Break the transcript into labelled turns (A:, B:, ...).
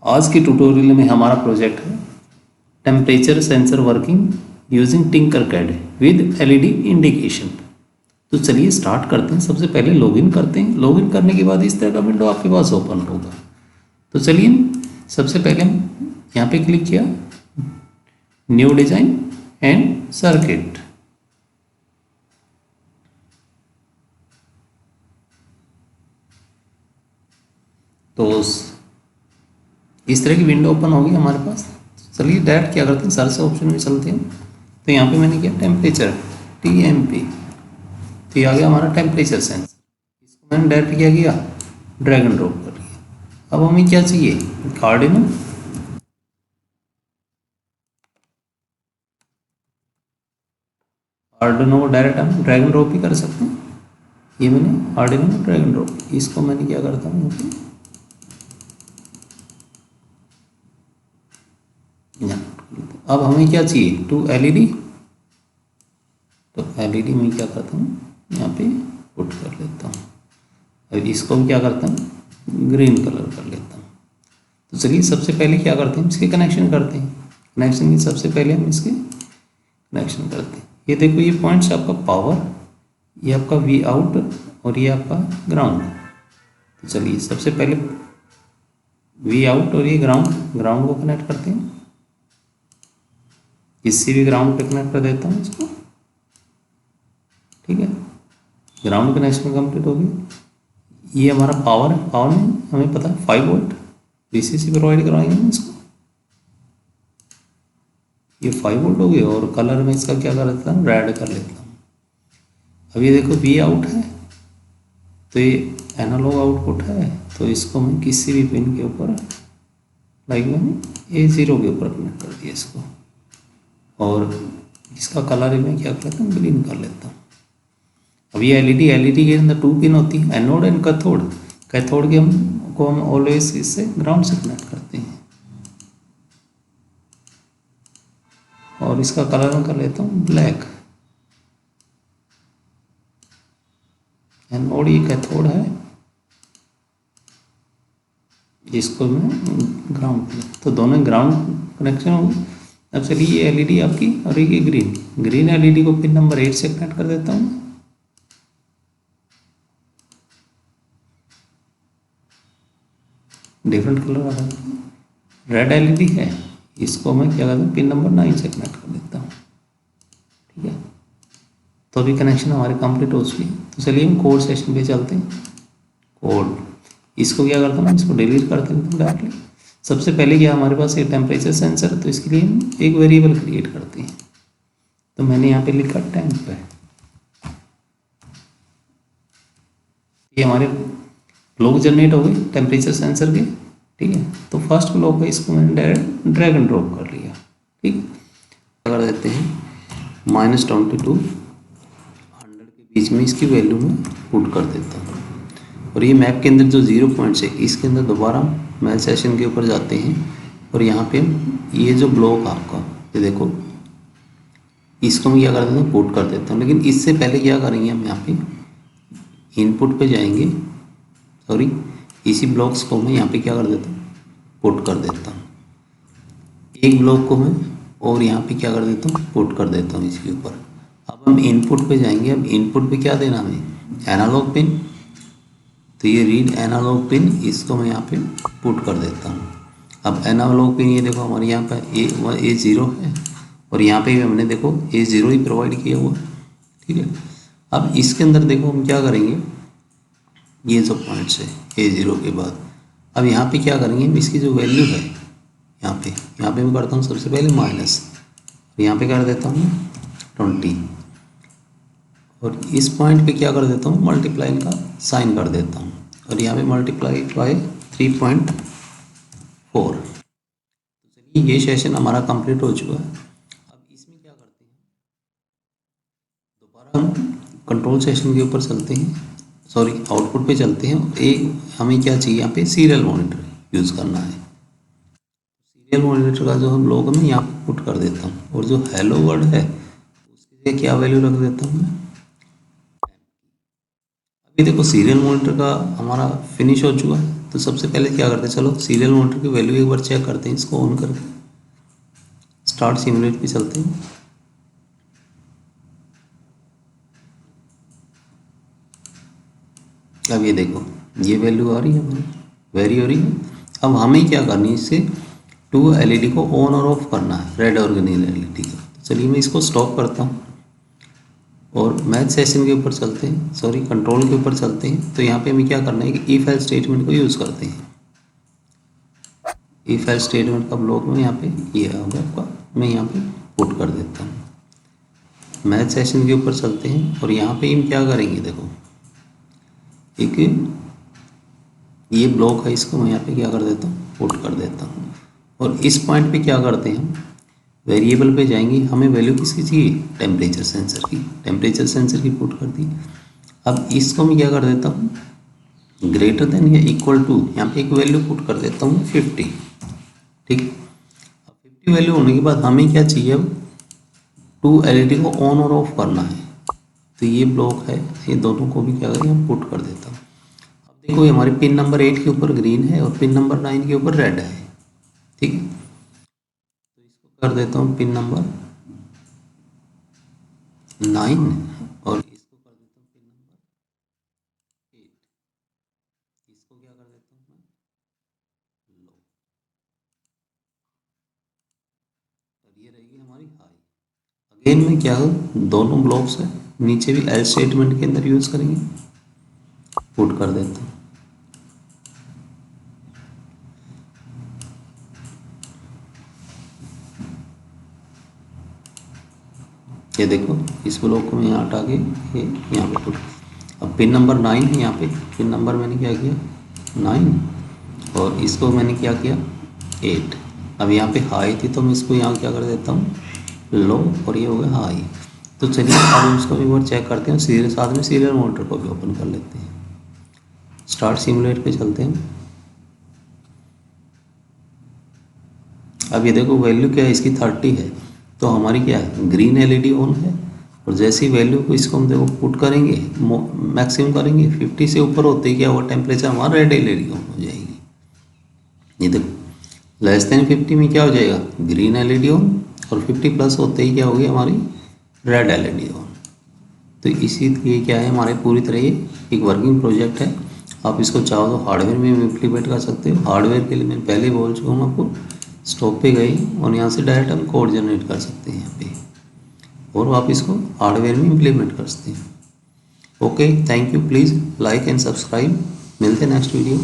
A: आज के ट्यूटोरियल में हमारा प्रोजेक्ट है temperature sensor working using Tinkercad with LED indication. तो चलिए स्टार्ट करते हैं। सबसे पहले लॉगिन करते हैं। लॉगिन करने के बाद इस तरह का विंडो आपके पास ओपन होगा। तो चलिए सबसे पहले हम यहाँ पे क्लिक किया, न्यू डिजाइन एंड सर्किट। तो इस तरह की विंडो ओपन होगी हमारे पास। चलिए डायरेक्ट क्या करते हैं, सर्च ऑप्शन में चलते हैं। तो यहाँ पे मैंने किया टेम्परेचर TMP, तो ये आ गया हमारा टेम्परेचर सेंसर। इसको मैंने डायरेक्ट क्या किया, ड्रैग एंड ड्रॉप कर लिया। अब हमें क्या चाहिए, आर्डिनो। आर्डिनो को डायरेक्ट हम ड्रैग एंड ड्रॉप भी कर सकते हैं। ये मैंने आर्डिनो ड्रैग एंड ड्रॉप, इसको मैंने क्या करता हूँ यहाँ पे, अब हमें क्या चाहिए, टू LED। तो LED में क्या करता हूँ, यहाँ पे पुट कर लेता हूँ। अब इसको भी क्या करता हूँ, ग्रीन कलर कर लेता हूँ। तो चलिए सबसे पहले क्या करते हैं, इसके कनेक्शन करते हैं। कनेक्शन की सबसे पहले हम इसके कनेक्शन करते हैं। ये देखो, ये पॉइंट्स आपका पावर, ये आपका V आउट और ये आपका ग्राउंड। तो चलिए सबसे पहले V आउट और ये ग्राउंड को कनेक्ट करते हैं। किसी भी ग्राउंड पे कनेक्ट कर देता हूँ इसको, ठीक है। ग्राउंड कनेक्शन कंप्लीट हो गई। ये हमारा पावर है, पावर में हमें पता है 5 वोल्ट VCC प्रोवाइड करवाएंगे हम इसको। ये 5 वोल्ट हो गए और कलर में इसका क्या कर देता हूँ, रेड कर लेता हूँ। अब ये देखो V आउट है, तो ये एनालॉग आउटपुट है, तो इसको मैं किसी भी पिन के ऊपर, लाइक मैंने A0 के ऊपर कनेक्ट कर दिया इसको, और इसका कलर मैं क्या करता हूँ, ग्रीन कर लेता हूँ। अब ये एलईडी के अंदर 2 पिन होती है, एनोड एंड कैथोड। कैथोड के हम ऑलवेज इससे ग्राउंड से कनेक्ट करते हैं, और इसका कलर मैं कर लेता हूँ ब्लैक। एनोड ये कैथोड है, इसको मैं ग्राउंड, तो दोनों ग्राउंड कनेक्शन हो गए। अब चलिए ये एलईडी आपकी, और ये ग्रीन एलईडी को पिन नंबर 8 से कनेक्ट कर देता हूँ। डिफरेंट कलर आ रहा है। रेड एलईडी है, इसको मैं क्या करता हूँ, पिन नंबर 9 से कनेक्ट कर देता हूँ, ठीक है। तो अभी कनेक्शन हमारे कंप्लीट हो चुकी है। तो चलिए हम कोड सेशन पे चलते हैं। कोड, इसको क्या करता हूँ, इसको डिलीट कर देता हूँ डायरेक्टली। सबसे पहले क्या, हमारे पास एक टेम्परेचर सेंसर है, तो इसके लिए हम एक वेरिएबल क्रिएट करते हैं। तो मैंने यहाँ पे लिखा टेम्प है। ये हमारे ब्लॉक जनरेट हो गए टेम्परेचर सेंसर के, ठीक है। तो फर्स्ट ब्लॉक है, इसको मैंने डायरेक्ट ड्रैग एंड ड्रॉप कर लिया, ठीक। कर देते हैं -22 100 के बीच में इसकी वैल्यू में पुट कर देता हूँ। और ये मैप के अंदर जो 0 पॉइंट्स है, इसके अंदर दोबारा मैल सेशन के ऊपर जाते हैं, और यहाँ पे ये जो ब्लॉक आपका, ये देखो, इसको मैं क्या कर देता हूँ, पुट कर देता हूँ। लेकिन इससे पहले क्या करेंगे, हम यहाँ पे इनपुट पे जाएंगे, सॉरी, इसी ब्लॉक्स को मैं यहाँ पे क्या कर देता हूँ, पुट कर देता हूँ। एक ब्लॉक को मैं और यहाँ पे क्या कर देता हूँ, पुट कर देता हूँ इसके ऊपर। अब हम इनपुट पे जाएंगे। अब इनपुट पे क्या देना हमें, एनालॉग पिन। तो ये रीड एनालॉग पिन, इसको मैं यहाँ पे पुट कर देता हूँ। अब एनालॉग पिन ये देखो हमारे यहाँ पर A0 है, और यहाँ पे भी हमने देखो A0 ही प्रोवाइड किया हुआ, ठीक है। अब इसके अंदर देखो हम क्या करेंगे, ये जो पॉइंट्स है A0 के बाद, अब यहाँ पे क्या करेंगे, इसकी जो वैल्यू है यहाँ पे मैं करता हूँ सबसे पहले माइनस, यहाँ पे कर देता हूँ 20, और इस पॉइंट पे क्या कर देता हूँ, मल्टीप्लाई का साइन कर देता हूँ, और यहाँ पे मल्टीप्लाई बाय 3.4। तो चलिए ये सेशन हमारा कंप्लीट हो चुका है। अब इसमें क्या करते हैं, दोबारा हम कंट्रोल सेशन के ऊपर चलते हैं, सॉरी आउटपुट पे चलते हैं। एक हमें क्या चाहिए, यहाँ पे सीरियल मॉनिटर यूज़ करना है। सीरियल मॉनिटर का जो हम लोग मैं यहाँ पे पुट कर देता हूँ, और जो हेलो वर्ड है उसके लिए क्या वैल्यू रख देता हूँ मैं। अभी देखो सीरियल मॉनिटर का हमारा फिनिश हो चुका है। तो सबसे पहले क्या करते हैं, चलो सीरियल मॉनिटर की वैल्यू एक बार चेक करते हैं, इसको ऑन करके स्टार्ट सिमुलेट पे चलते हैं। अब ये देखो ये वैल्यू आ रही है हमारी, वेरी हो रही है। अब हमें क्या करनी है, इससे 2 LED को ऑन और ऑफ करना है, रेड और ग्रीन LED को। तो चलिए मैं इसको स्टॉप करता हूँ और मैथ सेशन के ऊपर चलते हैं, सॉरी कंट्रोल के ऊपर चलते हैं। तो यहाँ पे हमें क्या करना है कि इफ एल्स स्टेटमेंट को यूज़ करते हैं। इफ एल्स स्टेटमेंट का ब्लॉक में यहाँ पे ये होगा आपका, मैं यहाँ पे पुट कर देता हूँ। मैथ सेशन के ऊपर चलते हैं और यहाँ पे हम क्या करेंगे, देखो एक ये ब्लॉक है, इसको मैं यहाँ पे क्या कर देता हूँ, पुट कर देता हूँ। और इस पॉइंट पे क्या करते हैं हम, वेरिएबल पे जाएंगे, हमें वैल्यू किसकी चाहिए, टेम्परेचर सेंसर की, टेम्परेचर सेंसर की पुट कर दी। अब इसको मैं क्या कर देता हूँ, ग्रेटर देन या इक्वल टू, यहाँ पे एक वैल्यू पुट कर देता हूँ 50, ठीक। अब 50 वैल्यू होने के बाद हमें क्या चाहिए, अब 2 LED को ऑन और ऑफ करना है। तो ये ब्लॉक है, ये दोनों को भी क्या करें, पुट कर देता हूँ। अब देखो ये हमारे पिन नंबर 8 के ऊपर ग्रीन है और पिन नंबर 9 के ऊपर रेड है, ठीक है। तो इसको कर देता हूँ पिन नंबर 9 और इसको कर देता हूँ पिन नंबर 8। इसको क्या कर देता हूँ मैं, लो, और ये रहेगी हमारी हाई। अगेन में क्या हो, दोनों ब्लॉक्स है, नीचे भी एल्स स्टेटमेंट के अंदर यूज करेंगे, पुट कर देता हूँ। ये देखो इस ब्लॉक को मैं यहाँ हटा के ये यहाँ पे पुट। अब पिन नंबर 9 है, यहाँ पे पिन नंबर मैंने क्या किया 9 और इसको मैंने क्या किया 8। अब यहाँ पे हाई थी तो मैं इसको यहाँ क्या कर देता हूँ लो और ये हो गया हाई। तो चलिए अब हम इसको एक बार चेक करते हैं, सीरियल साथ में सीरियल मॉनिटर को भी ओपन कर लेते हैं। स्टार्ट सिमुलेट पे चलते हैं। अब ये देखो वैल्यू क्या है इसकी 30 है, तो हमारी क्या है ग्रीन LED ऑन है। और जैसी वैल्यू को इसको हम देखो पुट करेंगे, मैक्सिमम करेंगे 50 से ऊपर होते ही क्या हुआ टेम्परेचर हमारा रेड LED ऑन हो जाएगी। ये देखो लेस देन 50 में क्या हो जाएगा ग्रीन LED ऑन और 50 प्लस होते ही क्या होगी हमारी रेड LED ऑन। तो इसी ये क्या है हमारे पूरी तरह ये एक वर्किंग प्रोजेक्ट है। आप इसको चाहो तो हार्डवेयर में इम्प्लीमेंट कर सकते हो। हार्डवेयर के लिए मैं पहले ही बोल चुका हूँ आपको, स्टॉप पे गई और यहाँ से डायरेक्ट हम कोड जनरेट कर सकते हैं यहाँ पे, और आप इसको हार्डवेयर में इम्प्लीमेंट कर सकते हैं। Okay, thank you, please like and subscribe. मिलते हैं नेक्स्ट वीडियो।